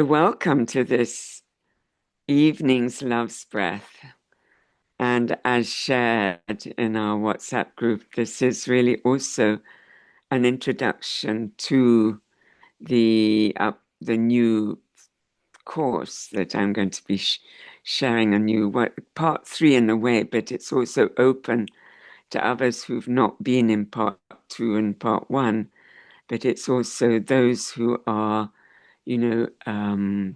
Welcome to this evening's Love's Breath. And as shared in our WhatsApp group, this is really also an introduction to the new course that I'm going to be sharing a new part 3 in a way, but it's also open to others who've not been in part 2 and part 1. But it's also those who are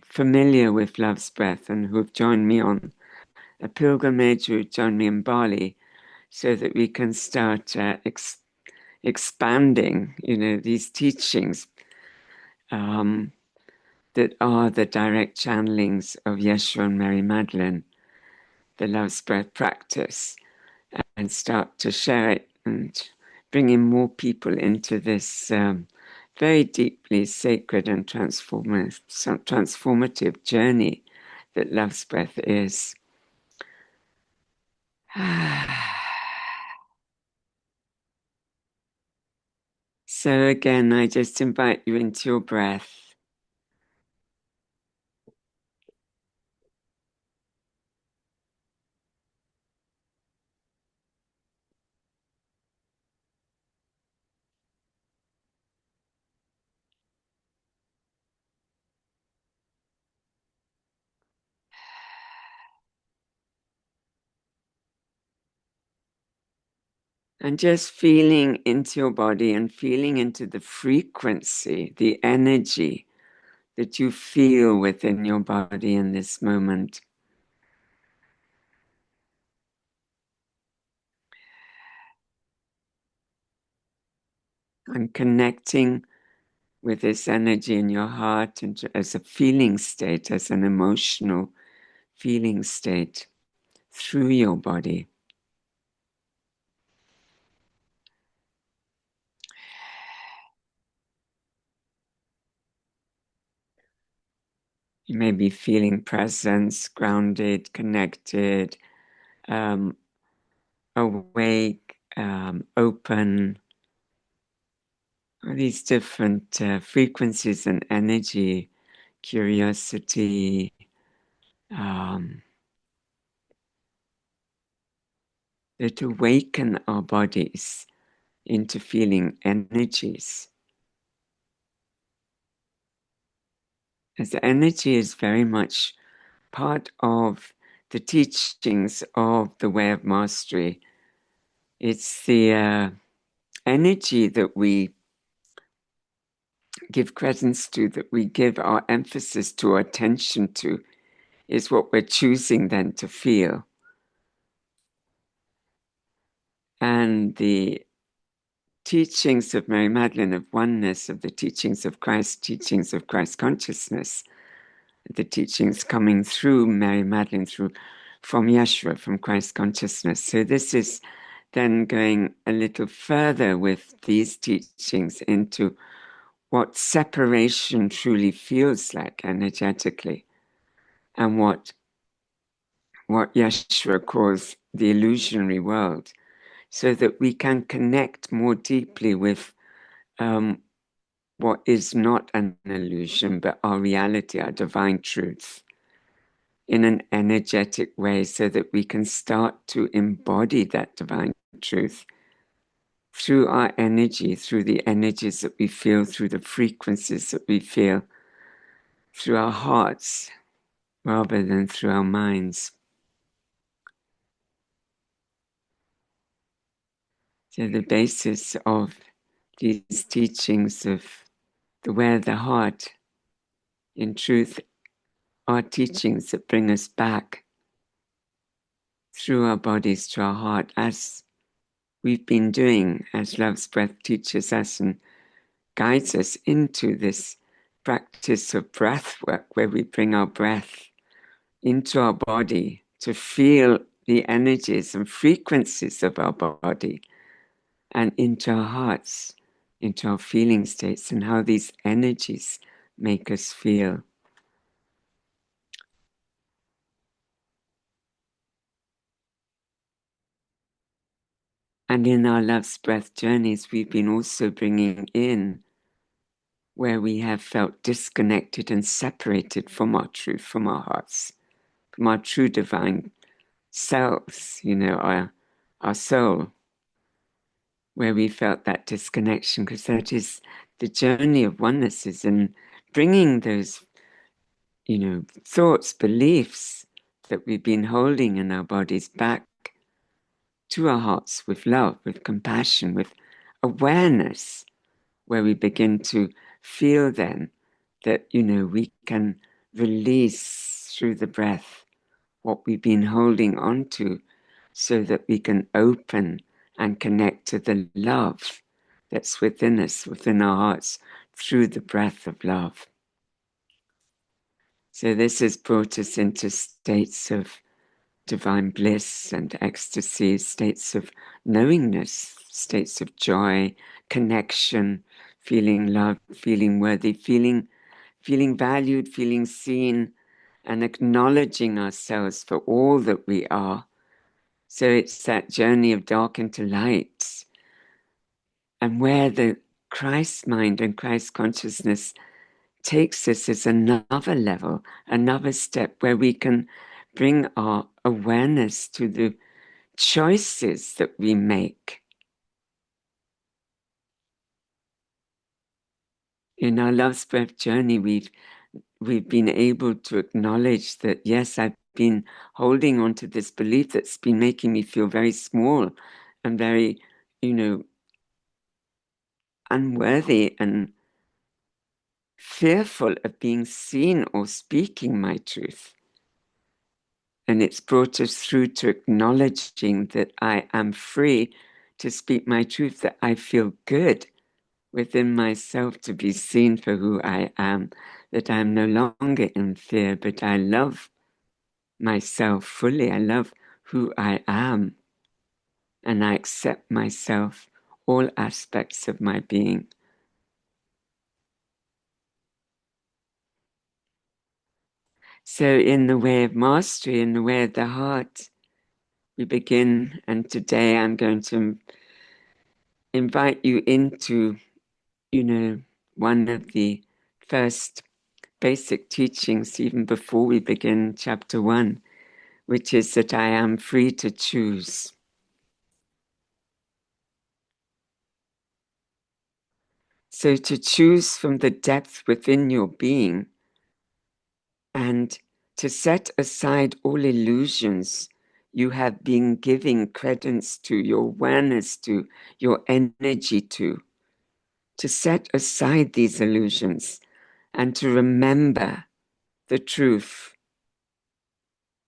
familiar with Love's Breath and who have joined me on a pilgrimage, who joined me in Bali, so that we can start expanding, these teachings um, that are the direct channelings of Yeshua and Mary Magdalene, the Love's Breath practice, and start to share it and bring in more people into this very deeply sacred and transformative journey that Love's Breath is. So again, I just invite you into your breath. And just feeling into your body and feeling into the frequency, the energy that you feel within your body in this moment. And connecting with this energy in your heart and as a feeling state, as an emotional feeling state through your body. You may be feeling presence, grounded, connected, um, awake, open, all these different frequencies and energy, curiosity, um, that awaken our bodies into feeling energies. As the energy is very much part of the teachings of the way of mastery. It's the energy that we give credence to, that we give our emphasis to, our attention to, is what we're choosing then to feel. And the teachings of Mary Magdalene of oneness, of the teachings of Christ consciousness, the teachings coming through Mary Magdalene, from Yeshua, from Christ consciousness. So this is then going a little further with these teachings into what separation truly feels like energetically, and what Yeshua calls the illusory world, so that we can connect more deeply with what is not an illusion, but our reality, our divine truth, in an energetic way, so that we can start to embody that divine truth through our energy, through the energies that we feel, through the frequencies that we feel, through our hearts, rather than through our minds. So the basis of these teachings of the way of the heart, in truth, are teachings that bring us back through our bodies to our heart, as we've been doing, as Love's Breath teaches us and guides us into this practice of breath work, where we bring our breath into our body to feel the energies and frequencies of our body, and into our hearts, into our feeling states, and how these energies make us feel. And in our Love's Breath journeys, we've been also bringing in where we have felt disconnected and separated from our truth, from our hearts, from our true divine selves, our soul, where we felt that disconnection, because that is the journey of oneness, is in bringing those, thoughts, beliefs that we've been holding in our bodies back to our hearts with love, with compassion, with awareness, where we begin to feel then that, we can release through the breath what we've been holding on to, so that we can open and connect to the love that's within us, within our hearts, through the breath of love. So this has brought us into states of divine bliss and ecstasy, states of knowingness, states of joy, connection, feeling loved, feeling worthy, feeling valued, feeling seen, and acknowledging ourselves for all that we are. So it's that journey of dark into light, and where the Christ mind and Christ consciousness takes us is another level, another step where we can bring our awareness to the choices that we make. In our love's breath journey, we've been able to acknowledge that, yes, I've been holding on to this belief that's been making me feel very small and very, unworthy and fearful of being seen or speaking my truth. And it's brought us through to acknowledging that I am free to speak my truth, that I feel good within myself to be seen for who I am, that I am no longer in fear, but I love myself fully. I love who I am, and I accept myself, all aspects of my being. So in the way of mastery, in the way of the heart, we begin, and today I'm going to invite you into, one of the first basic teachings, even before we begin chapter 1, which is that I am free to choose. So to choose from the depth within your being, and to set aside all illusions you have been giving credence to, your awareness to, your energy to set aside these illusions and to remember the truth,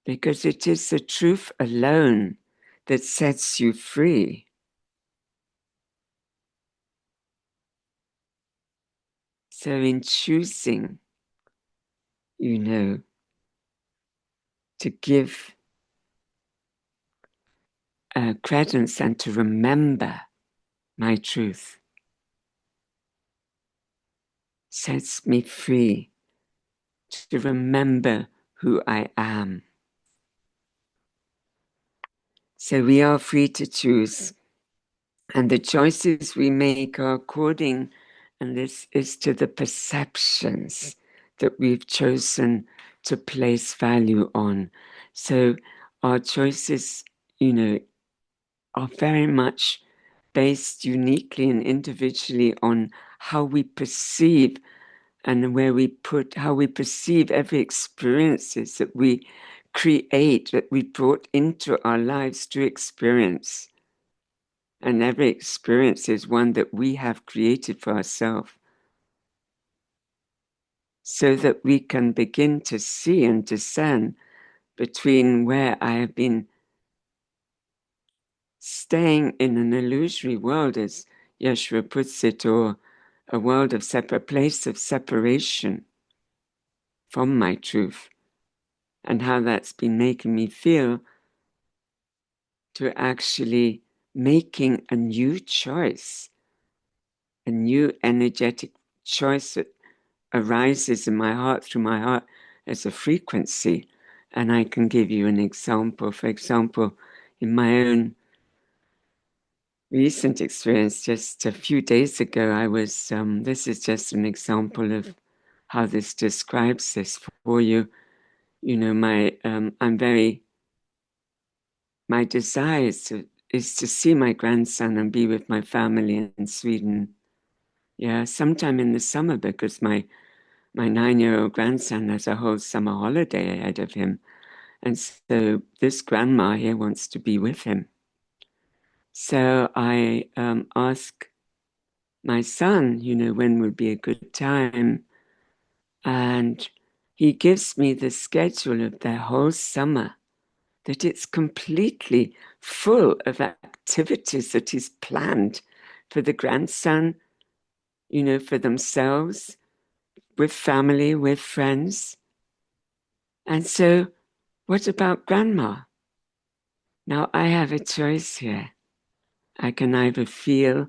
because it is the truth alone that sets you free. So in choosing, to give credence and to remember my truth, sets me free to remember who I am. So we are free to choose, and the choices we make are according, and this is to the perceptions that we've chosen to place value on. So our choices, are very much based uniquely and individually on how we perceive and how we perceive every experiences that we create, that we brought into our lives to experience. And every experience is one that we have created for ourselves, so that we can begin to see and discern between where I have been staying in an illusory world, as Yeshua puts it, or a world of a place of separation from my truth, and how that's been making me feel, to actually making a new choice, a new energetic choice that arises in my heart, through my heart, as a frequency. And I can give you an example. For example, in my own recent experience. Just a few days ago, I was, this is just an example of how this describes this for you. You know, my desire is to see my grandson and be with my family in Sweden. Yeah, sometime in the summer, because my 9-year-old grandson has a whole summer holiday ahead of him. And so this grandma here wants to be with him. So I ask my son, you know, when would be a good time. And he gives me the schedule of their whole summer, that it's completely full of activities that he's planned for the grandson, you know, for themselves, with family, with friends. And so, what about grandma? Now I have a choice here. I can either feel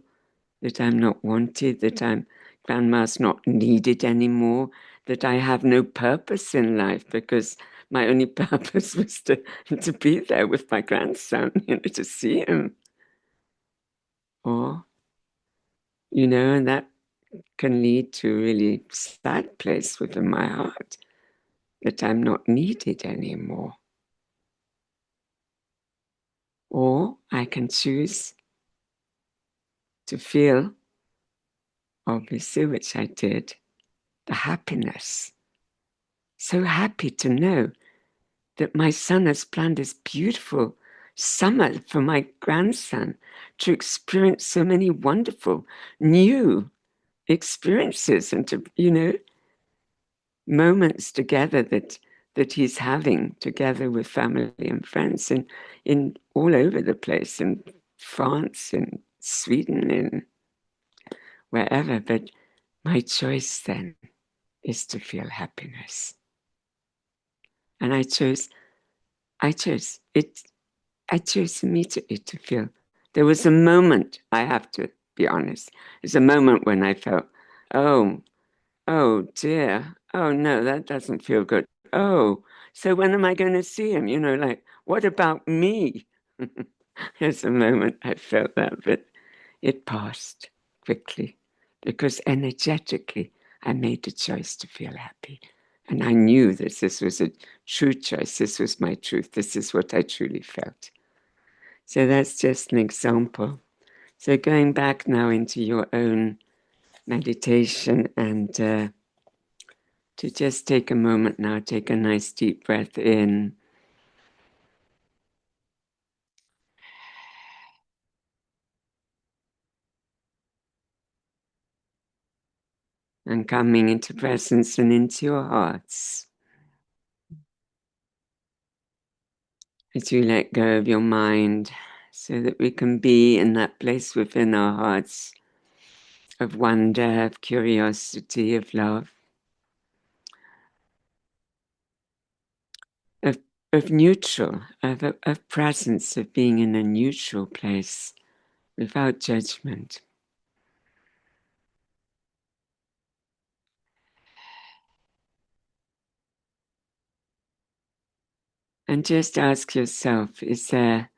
that I'm not wanted, that grandma's not needed anymore, that I have no purpose in life because my only purpose was to be there with my grandson, you know, to see him. Or, you know, and that can lead to a really sad place within my heart, that I'm not needed anymore. Or I can choose to feel, obviously, which I did, the happiness. So happy to know that my son has planned this beautiful summer for my grandson to experience so many wonderful new experiences and to, you know, moments together that he's having together with family and friends in all over the place, in France, in Sweden, in wherever. But my choice then is to feel happiness. And I chose it. I chose immediately to feel. There was a moment, I have to be honest, there's a moment when I felt, oh, oh dear, oh no, that doesn't feel good. Oh, so when am I going to see him? You know, like, what about me? There's a moment I felt that, but it passed quickly because energetically I made the choice to feel happy. And I knew that this was a true choice. This was my truth. This is what I truly felt. So that's just an example. So going back now into your own meditation and to just take a moment now, take a nice deep breath in and coming into presence and into your hearts. As you let go of your mind so that we can be in that place within our hearts of wonder, of curiosity, of love, of, of neutral, of presence, of being in a neutral place without judgment. And just ask yourself, is there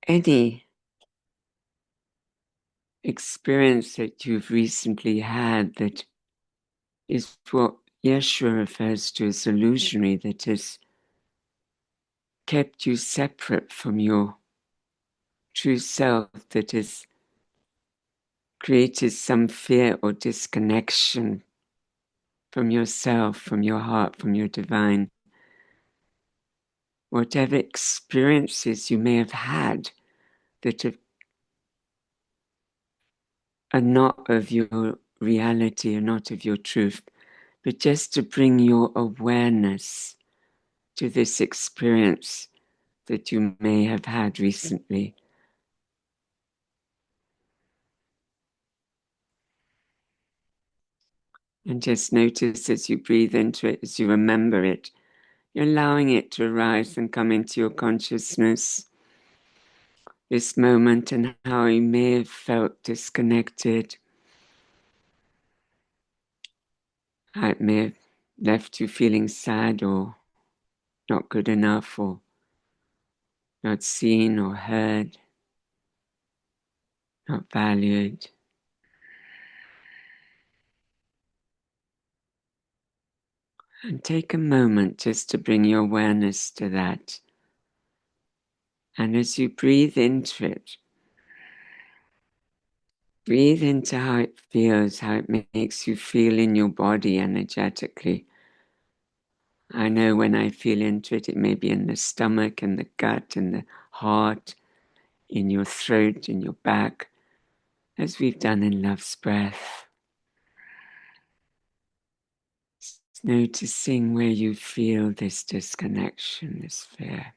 any experience that you've recently had that is what Yeshua refers to as illusory, that has kept you separate from your true self, that has created some fear or disconnection from yourself, from your heart, from your divine? Whatever experiences you may have had that are not of your reality, are not of your truth, but just to bring your awareness to this experience that you may have had recently. And just notice as you breathe into it, as you remember it, you're allowing it to arise and come into your consciousness, this moment, and how you may have felt disconnected, how it may have left you feeling sad or not good enough or not seen or heard, not valued. And take a moment just to bring your awareness to that. And as you breathe into it, breathe into how it feels, how it makes you feel in your body energetically. I know when I feel into it, it may be in the stomach, in the gut, in the heart, in your throat, in your back, as we've done in Love's Breath. Noticing where you feel this disconnection, this fear.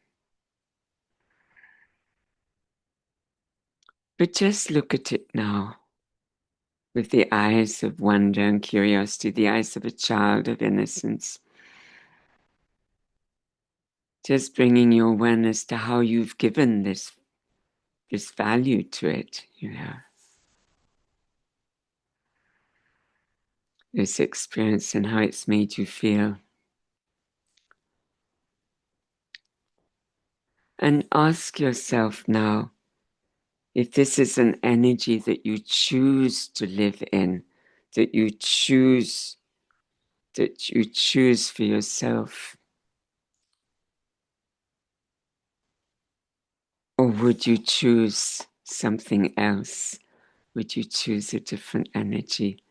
But just look at it now with the eyes of wonder and curiosity, the eyes of a child of innocence. Just bringing your awareness to how you've given this value to it, this experience and how it's made you feel. And ask yourself now if this is an energy that you choose to live in, that you choose for yourself. Or would you choose something else? Would you choose a different energy?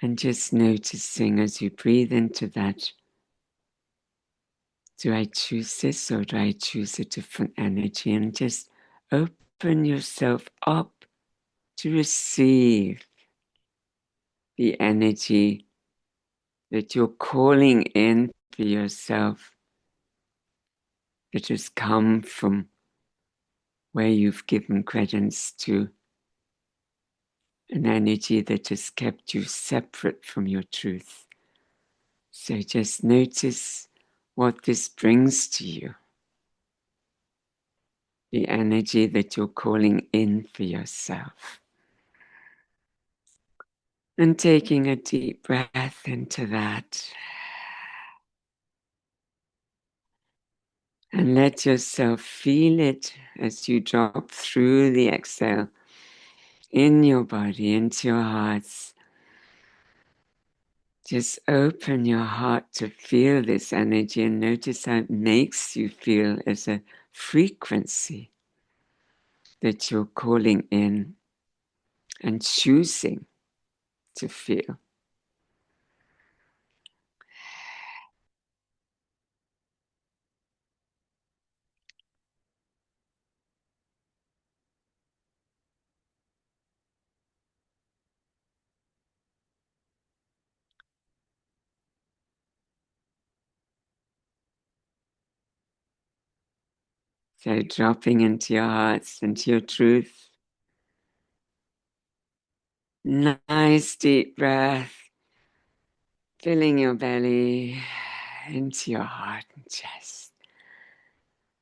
And just noticing as you breathe into that, do I choose this or do I choose a different energy? And just open yourself up to receive the energy that you're calling in for yourself, that has come from where you've given credence to an energy that has kept you separate from your truth. So just notice what this brings to you, the energy that you're calling in for yourself. And taking a deep breath into that. And let yourself feel it as you drop through the exhale in your body, into your hearts. Just open your heart to feel this energy and notice how it makes you feel as a frequency that you're calling in and choosing to feel. So dropping into your hearts, into your truth. Nice deep breath, filling your belly into your heart and chest.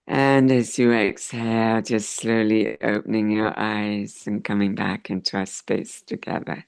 And as you exhale, just slowly opening your eyes and coming back into our space together.